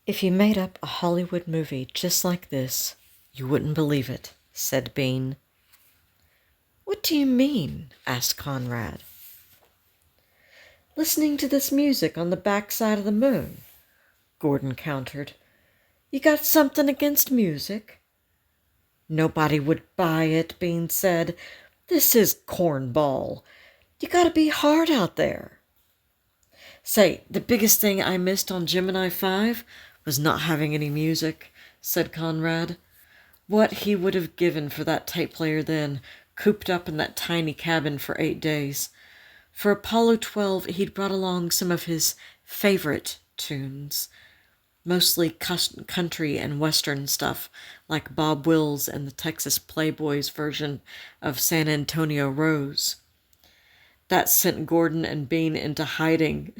"If you made up a Hollywood movie just like this, you wouldn't believe it," said Bean. "What do you mean?" asked Conrad. "Listening to this music on the backside of the moon," Gordon countered. "You got something against music?" "Nobody would buy it," Bean said. "This is cornball. You gotta be hard out there." "Say, the biggest thing I missed on Gemini 5 was not having any music," said Conrad. "What he would have given for that tape player then, cooped up in that tiny cabin for 8 days. For Apollo 12, he'd brought along some of his favorite tunes, mostly country and western stuff, like Bob Wills and the Texas Playboys version of San Antonio Rose. That sent Gordon and Bean into hiding.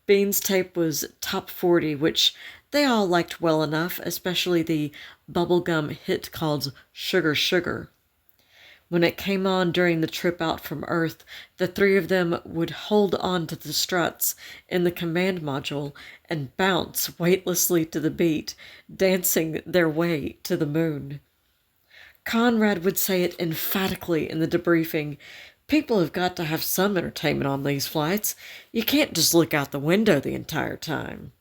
Bean's tape was top 40, which they all liked well enough, especially the bubblegum hit called Sugar Sugar. When it came on during the trip out from Earth, the three of them would hold on to the struts in the command module and bounce weightlessly to the beat, dancing their way to the moon. Conrad would say it emphatically in the debriefing. "People have got to have some entertainment on these flights. You can't just look out the window the entire time."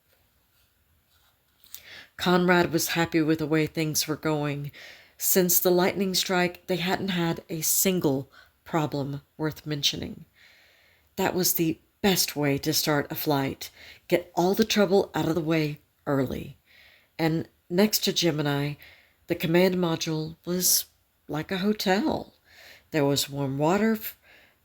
Conrad was happy with the way things were going. Since the lightning strike, they hadn't had a single problem worth mentioning. That was the best way to start a flight. Get all the trouble out of the way early. And next to Gemini, the command module was like a hotel. There was warm water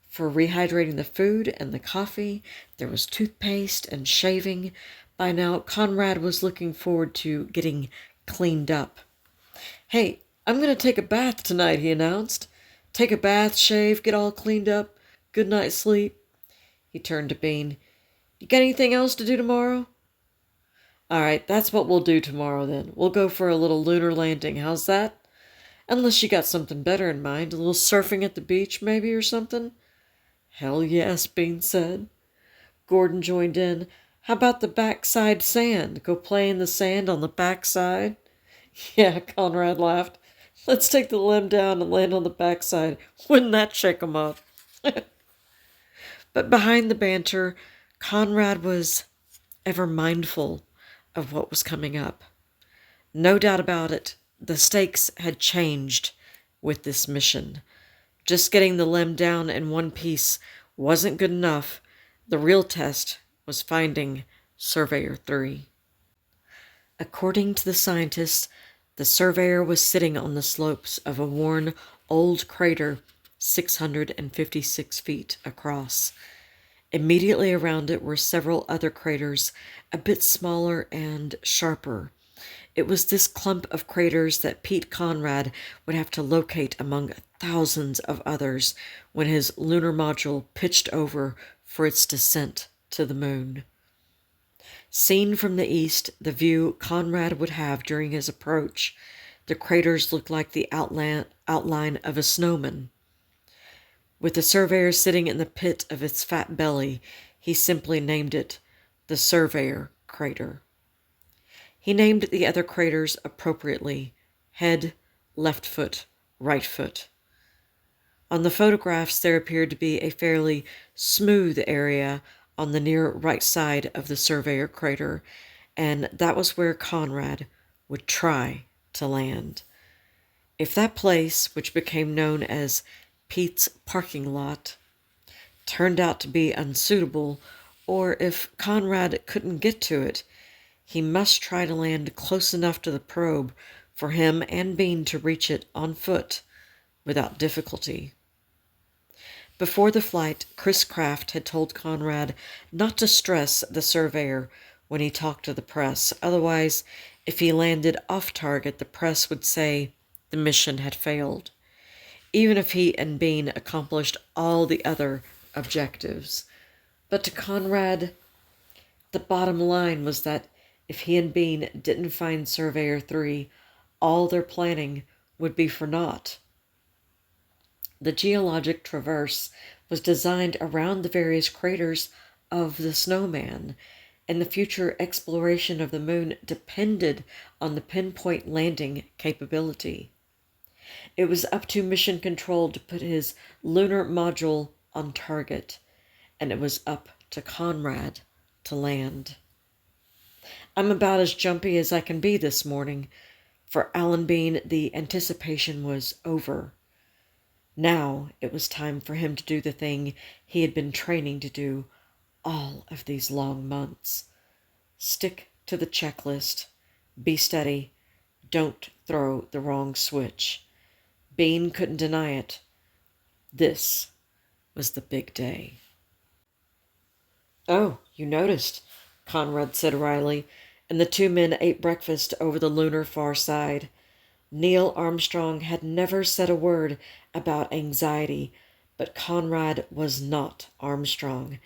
for rehydrating the food and the coffee. There was toothpaste and shaving. By now, Conrad was looking forward to getting cleaned up. "Hey, I'm going to take a bath tonight," he announced. "Take a bath, shave, get all cleaned up. Good night's sleep." He turned to Bean. "You got anything else to do tomorrow?" "All right, that's what we'll do tomorrow then. We'll go for a little lunar landing. How's that? Unless you got something better in mind. A little surfing at the beach, maybe, or something?" "Hell yes," Bean said. Gordon joined in. "How about the backside sand? Go play in the sand on the backside?" "Yeah," Conrad laughed. "Let's take the limb down and land on the backside. Wouldn't that shake 'em up?" But behind the banter, Conrad was ever mindful of what was coming up. No doubt about it, the stakes had changed with this mission. Just getting the limb down in one piece wasn't good enough. The real test was finding Surveyor 3. According to the scientists, the Surveyor was sitting on the slopes of a worn old crater 656 feet across. Immediately around it were several other craters, a bit smaller and sharper. It was this clump of craters that Pete Conrad would have to locate among thousands of others when his lunar module pitched over for its descent to the moon. Seen from the east, the view Conrad would have during his approach, the craters looked like the outline of a snowman. With the Surveyor sitting in the pit of its fat belly, he simply named it the Surveyor Crater. He named the other craters appropriately: head, left foot, right foot. On the photographs, there appeared to be a fairly smooth area on the near right side of the Surveyor Crater, and that was where Conrad would try to land. If that place, which became known as Pete's parking lot, turned out to be unsuitable, or if Conrad couldn't get to it, he must try to land close enough to the probe for him and Bean to reach it on foot without difficulty. Before the flight, Chris Kraft had told Conrad not to stress the Surveyor when he talked to the press. Otherwise, if he landed off target, the press would say the mission had failed, even if he and Bean accomplished all the other objectives. But to Conrad, the bottom line was that if he and Bean didn't find Surveyor 3, all their planning would be for naught. The geologic traverse was designed around the various craters of the snowman, and the future exploration of the moon depended on the pinpoint landing capability. It was up to Mission Control to put his lunar module on target, and it was up to Conrad to land. I'm about as jumpy as I can be this morning. For Alan Bean, the anticipation was over. Now it was time for him to do the thing he had been training to do all of these long months. Stick to the checklist. Be steady. Don't throw the wrong switch. Bean couldn't deny it. This was the big day. "Oh, you noticed," Conrad said wryly, and the two men ate breakfast over the lunar far side. Neil Armstrong had never said a word about anxiety, but Conrad was not Armstrong.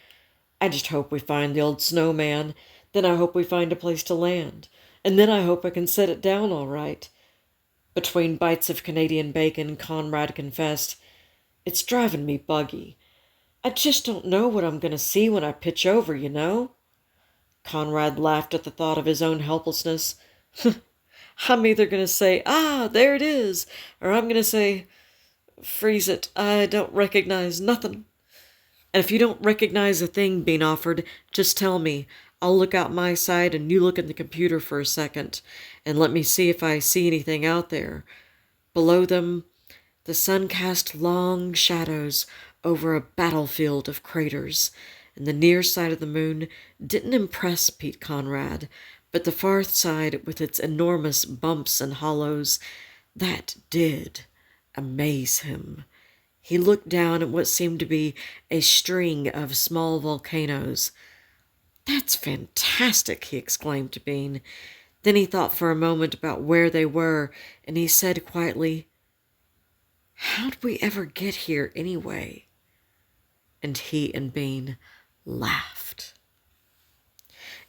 "I just hope we find the old snowman. Then I hope we find a place to land. And then I hope I can set it down all right." Between bites of Canadian bacon, Conrad confessed, "It's driving me buggy. I just don't know what I'm going to see when I pitch over, you know?" Conrad laughed at the thought of his own helplessness. "I'm either going to say, 'Ah, there it is,' or I'm going to say, 'Freeze it, I don't recognize nothing.'" "And if you don't recognize a thing being offered, just tell me. I'll look out my side and you look in the computer for a second, and let me see if I see anything out there." Below them, the sun cast long shadows over a battlefield of craters, and the near side of the moon didn't impress Pete Conrad, but the far side, with its enormous bumps and hollows, that did amaze him. He looked down at what seemed to be a string of small volcanoes. "That's fantastic," he exclaimed to Bean. Then he thought for a moment about where they were, and he said quietly, "How'd we ever get here anyway?" And he and Bean laughed.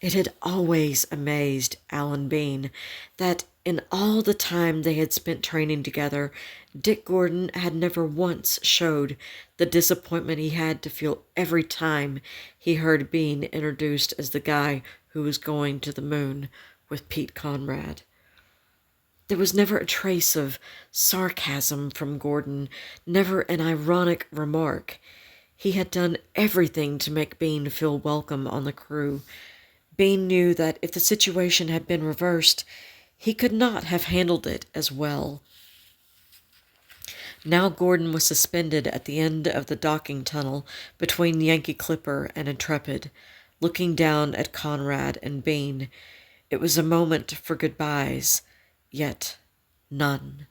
It had always amazed Alan Bean that in all the time they had spent training together, Dick Gordon had never once showed the disappointment he had to feel every time he heard Bean introduced as the guy who was going to the moon with Pete Conrad. There was never a trace of sarcasm from Gordon, never an ironic remark. He had done everything to make Bean feel welcome on the crew. Bean knew that if the situation had been reversed, he could not have handled it as well. Now Gordon was suspended at the end of the docking tunnel between Yankee Clipper and Intrepid, looking down at Conrad and Bean. It was a moment for goodbyes, yet none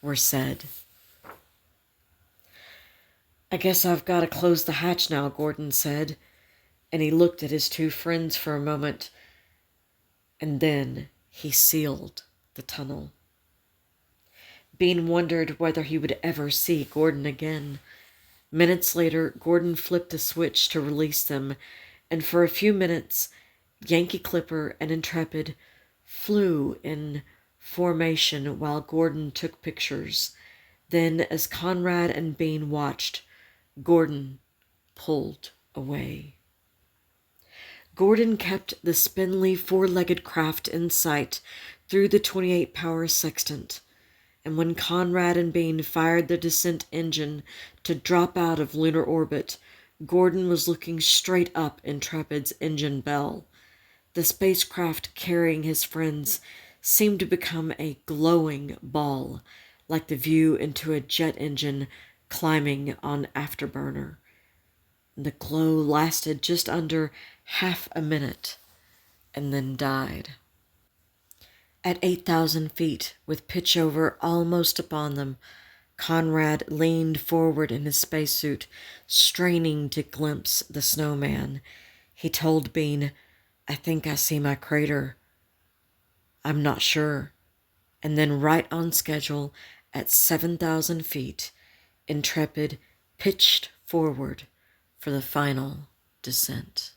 were said. "I guess I've got to close the hatch now," Gordon said, and he looked at his two friends for a moment, and then he sealed the tunnel. Bean wondered whether he would ever see Gordon again. Minutes later, Gordon flipped a switch to release them, and for a few minutes, Yankee Clipper and Intrepid flew in formation while Gordon took pictures. Then, as Conrad and Bean watched, Gordon pulled away. Gordon kept the spindly four-legged craft in sight through the 28-power sextant, and when Conrad and Bean fired the descent engine to drop out of lunar orbit, Gordon was looking straight up Intrepid's engine bell. The spacecraft carrying his friends seemed to become a glowing ball, like the view into a jet engine climbing on afterburner. The glow lasted just under half a minute, and then died. At 8,000 feet, with pitchover almost upon them, Conrad leaned forward in his spacesuit, straining to glimpse the snowman. He told Bean, "I think I see my crater. I'm not sure." And then right on schedule, at 7,000 feet, Intrepid pitched forward for the final descent.